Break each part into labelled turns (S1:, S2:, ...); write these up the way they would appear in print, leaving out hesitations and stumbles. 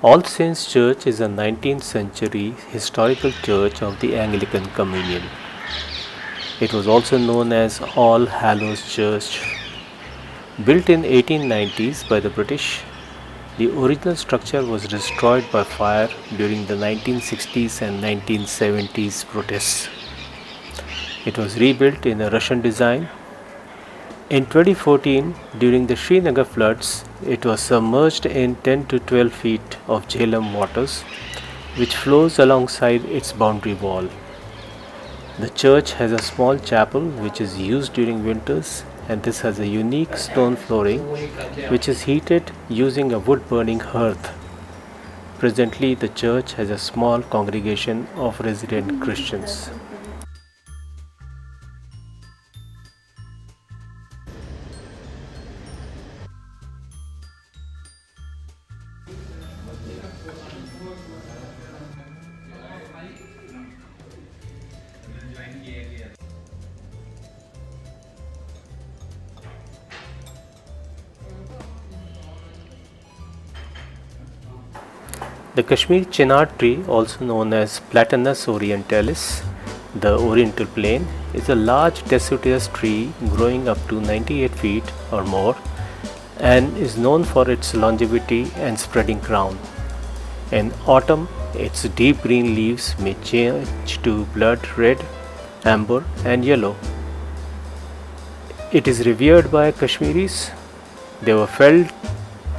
S1: All Saints Church is a 19th century historical church of the Anglican Communion. It was also known as All Hallows Church. Built in 1890s by the British, the original structure was destroyed by fire during the 1960s and 1970s protests. It was rebuilt in a Russian design. In 2014, during the Srinagar floods, it was submerged in 10 to 12 feet of Jhelum waters, which flows alongside its boundary wall. The church has a small chapel which is used during winters, and this has a unique stone flooring which is heated using a wood burning hearth. Presently, the church has a small congregation of resident Christians. The Kashmir chinar tree, also known as Platanus orientalis, the oriental plane, is a large deciduous tree growing up to 98 feet or more and is known for its longevity and spreading crown. In autumn, its deep green leaves may change to blood red, amber, and yellow. It is revered by Kashmiris. They were felled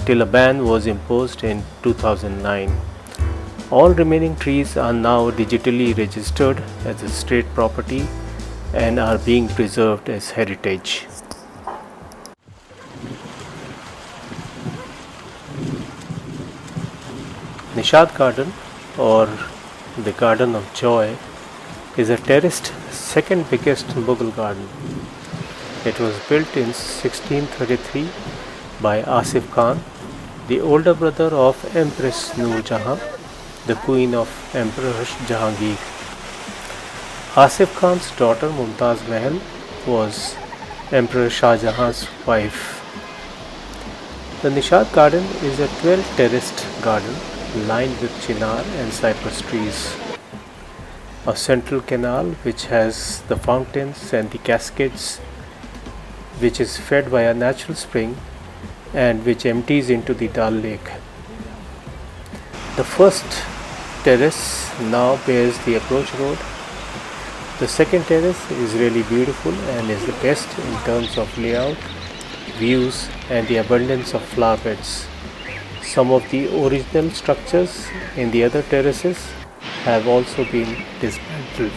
S1: till a ban was imposed in 2009. All remaining trees are now digitally registered as a state property and are being preserved as heritage. Nishad Garden, or the Garden of Joy, is a terraced second biggest Mughal garden. It was built in 1633 by Asif Khan, the older brother of Empress Noor Jahan, the queen of Emperor Jahangir. Asif Khan's daughter Mumtaz Mahal was Emperor Shah Jahan's wife. The Nishad Garden is a 12-terraced garden lined with chinar and cypress trees. A central canal which has the fountains and the cascades, which is fed by a natural spring and which empties into the Dal Lake. The first terrace now bears the approach road. The second terrace is really beautiful and is the best in terms of layout, views, and the abundance of flower beds. Some of the original structures in the other terraces have also been dismantled.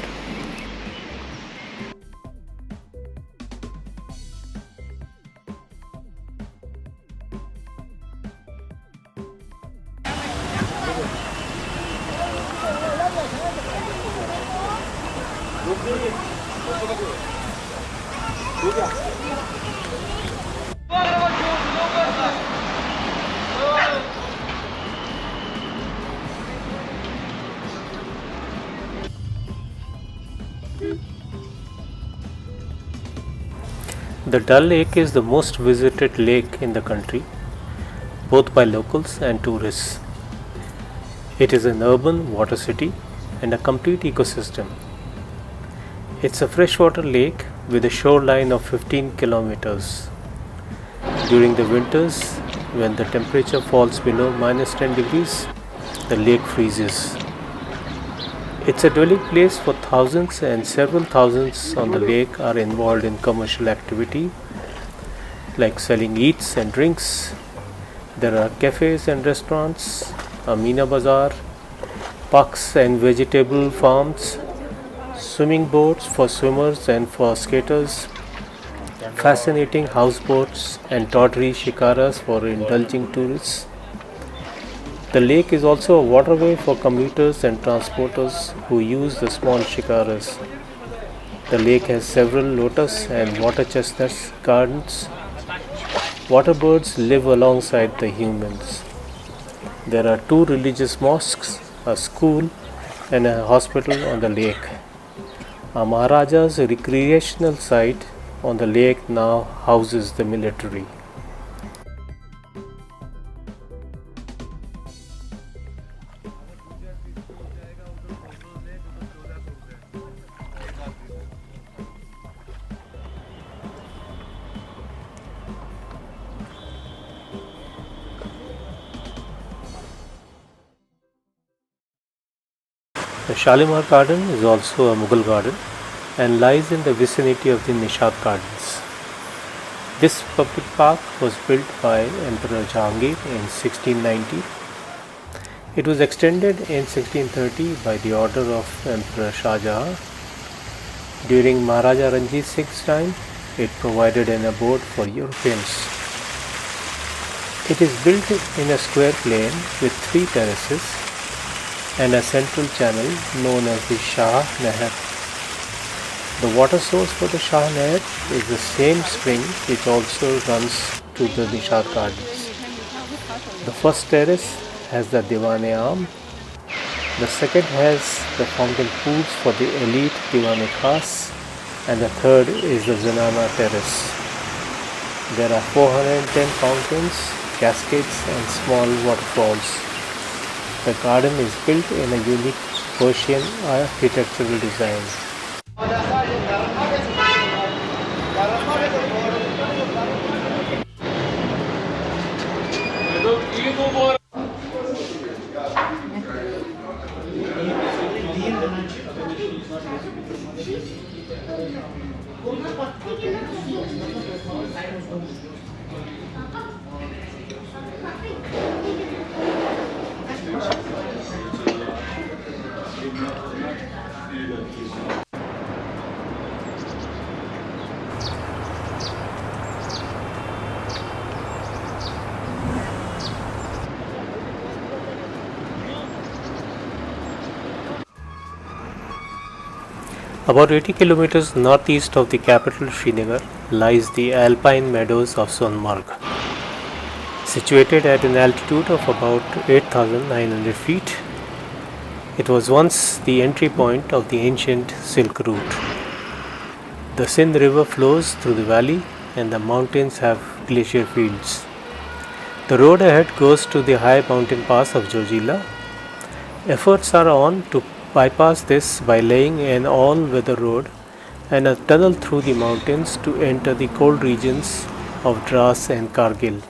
S1: The Dal Lake is the most visited lake in the country, both by locals and tourists. It is an urban water city and a complete ecosystem. It's a freshwater lake with a shoreline of 15 kilometers. During the winters, when the temperature falls below minus 10 degrees, the lake freezes. It's a dwelling place for thousands, and several thousands on the lake are involved in commercial activity like selling eats and drinks. There are cafes and restaurants, a Meena Bazaar, parks and vegetable farms, swimming boats for swimmers and for skaters, fascinating houseboats and tawdry shikaras for indulging tourists. The lake is also a waterway for commuters and transporters who use the small shikaras. The lake has several lotus and water chestnut gardens. Waterbirds live alongside the humans. There are 2 religious mosques, a school, and a hospital on the lake. A Maharaja's recreational site on the lake now houses the military. The Shalimar Garden is also a Mughal garden and lies in the vicinity of the Nishat Gardens. This public park was built by Emperor Jahangir in 1690. It was extended in 1630 by the order of Emperor Shah Jahan. During Maharaja Ranjit Singh's time, it provided an abode for Europeans. It is built in a square plain with 3 terraces and a central channel known as the Shah Nehar. The water source for the Shah Nehar is the same spring which also runs to the Nishat Gardens. The first terrace has the Diwan-e-Aam. The second has the fountain pools for the elite Diwan-e-Khas, and the third is the Zanana Terrace. There are 410 fountains, cascades and small waterfalls. The garden is built in a unique Persian architectural design. About 80 kilometers northeast of the capital Srinagar lies the alpine meadows of Sonmarg. Situated at an altitude of about 8,900 feet, it was once the entry point of the ancient Silk Route. The Sindh River flows through the valley and the mountains have glacier fields. The road ahead goes to the high mountain pass of Jojila. Efforts are on to bypass this by laying an all-weather road and a tunnel through the mountains to enter the cold regions of Dras and Kargil.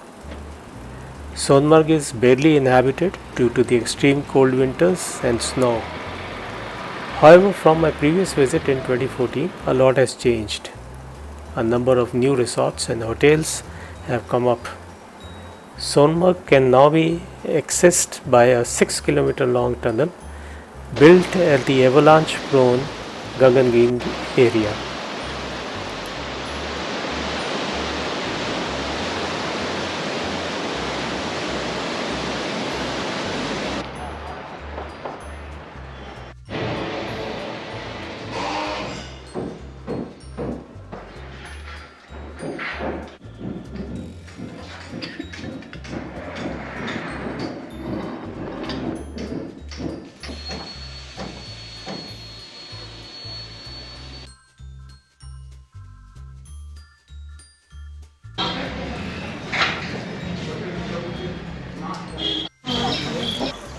S1: Sonmarg is barely inhabited due to the extreme cold winters and snow. However, from my previous visit in 2014, a lot has changed. A number of new resorts and hotels have come up. Sonmarg can now be accessed by a 6-kilometer long tunnel built at the avalanche-prone Gagangeen area.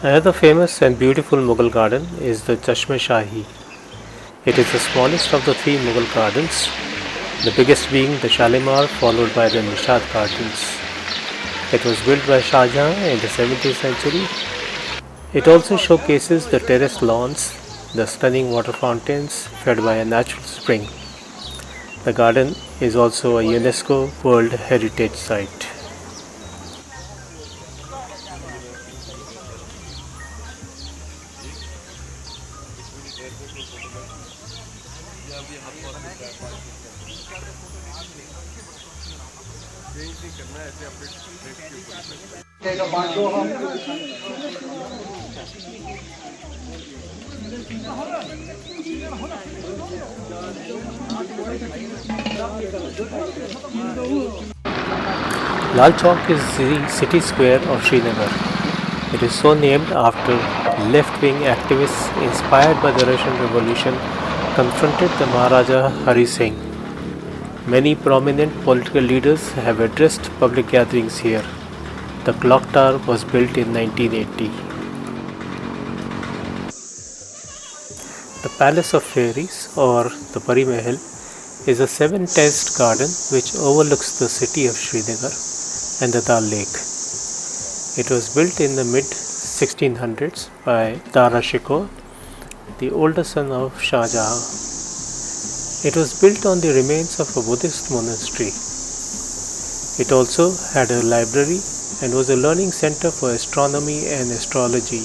S1: Another famous and beautiful Mughal garden is the Chashme-Shahi. It is the smallest of the 3 Mughal gardens, the biggest being the Shalimar, followed by the Nishat Gardens. It was built by Shah Jahan in the 17th century. It also showcases the terraced lawns, the stunning water fountains fed by a natural spring. The garden is also a UNESCO World Heritage Site. Lal Chowk is the city square of Srinagar. It is so named after left-wing activists inspired by the Russian Revolution confronted the Maharaja Hari Singh. Many prominent political leaders have addressed public gatherings here. The clock tower was built in 1980. The Palace of Fairies, or the Pari Mahal, is a 7-terraced garden which overlooks the city of Srinagar and the Dal Lake. It was built in the mid-1600s by Dara Shikoh the older son of Shah Jahan. It was built on the remains of a Buddhist monastery. It also had a library and was a learning center for astronomy and astrology.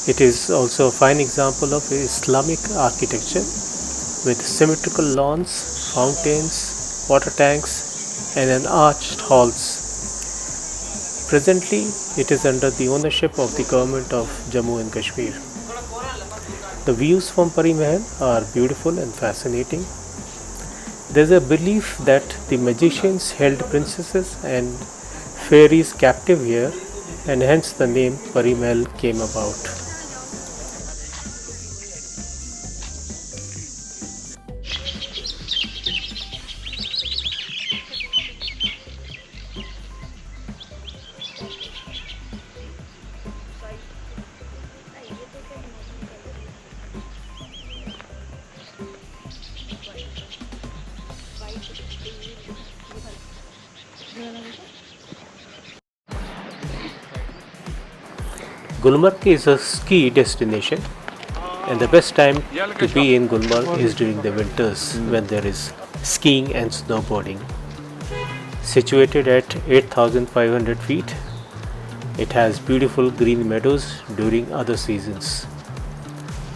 S1: It is also a fine example of Islamic architecture with symmetrical lawns, fountains, water tanks, and an arched halls. Presently, it is under the ownership of the government of Jammu and Kashmir. The views from Pari Mahal are beautiful and fascinating. There is a belief that the magicians held princesses and fairies captive here, and hence the name Pari Mahal came about. Gulmarg is a ski destination, and the best time to be in Gulmarg is during the winters when there is skiing and snowboarding. Situated at 8,500 feet, it has beautiful green meadows during other seasons.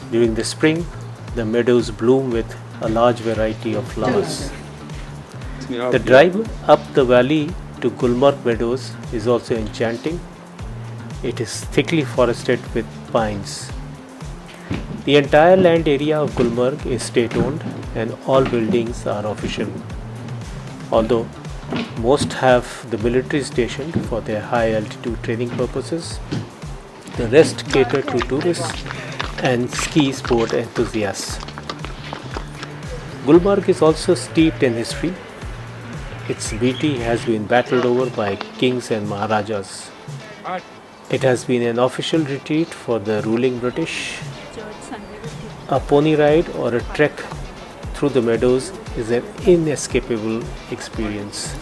S1: During the spring, the meadows bloom with a large variety of flowers. The drive up the valley to Gulmarg Meadows is also enchanting. It is thickly forested with pines. The entire land area of Gulmarg is state-owned and all buildings are official. Although most have the military stationed for their high-altitude training purposes, the rest cater to tourists and ski sport enthusiasts. Gulmarg is also steeped in history. Its beauty has been battled over by kings and maharajas. It has been an official retreat for the ruling British. A pony ride or a trek through the meadows is an inescapable experience.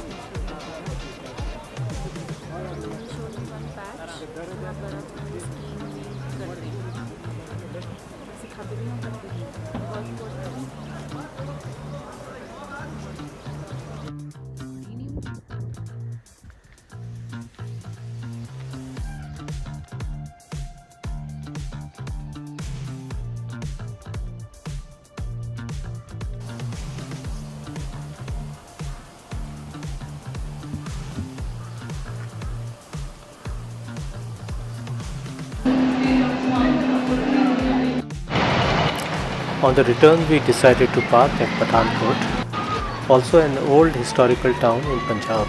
S1: On the return, we decided to park at Pathankot, also an old historical town in Punjab.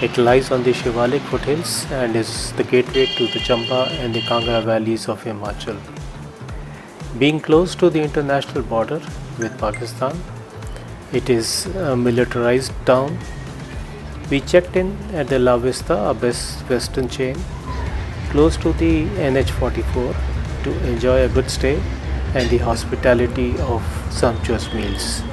S1: It lies on the Shivalik foothills and is the gateway to the Chamba and the Kangra valleys of Himachal. Being close to the international border with Pakistan, it is a militarized town. We checked in at the La Vista, a best western chain, close to the NH44 to enjoy a good stay and the hospitality of sumptuous meals.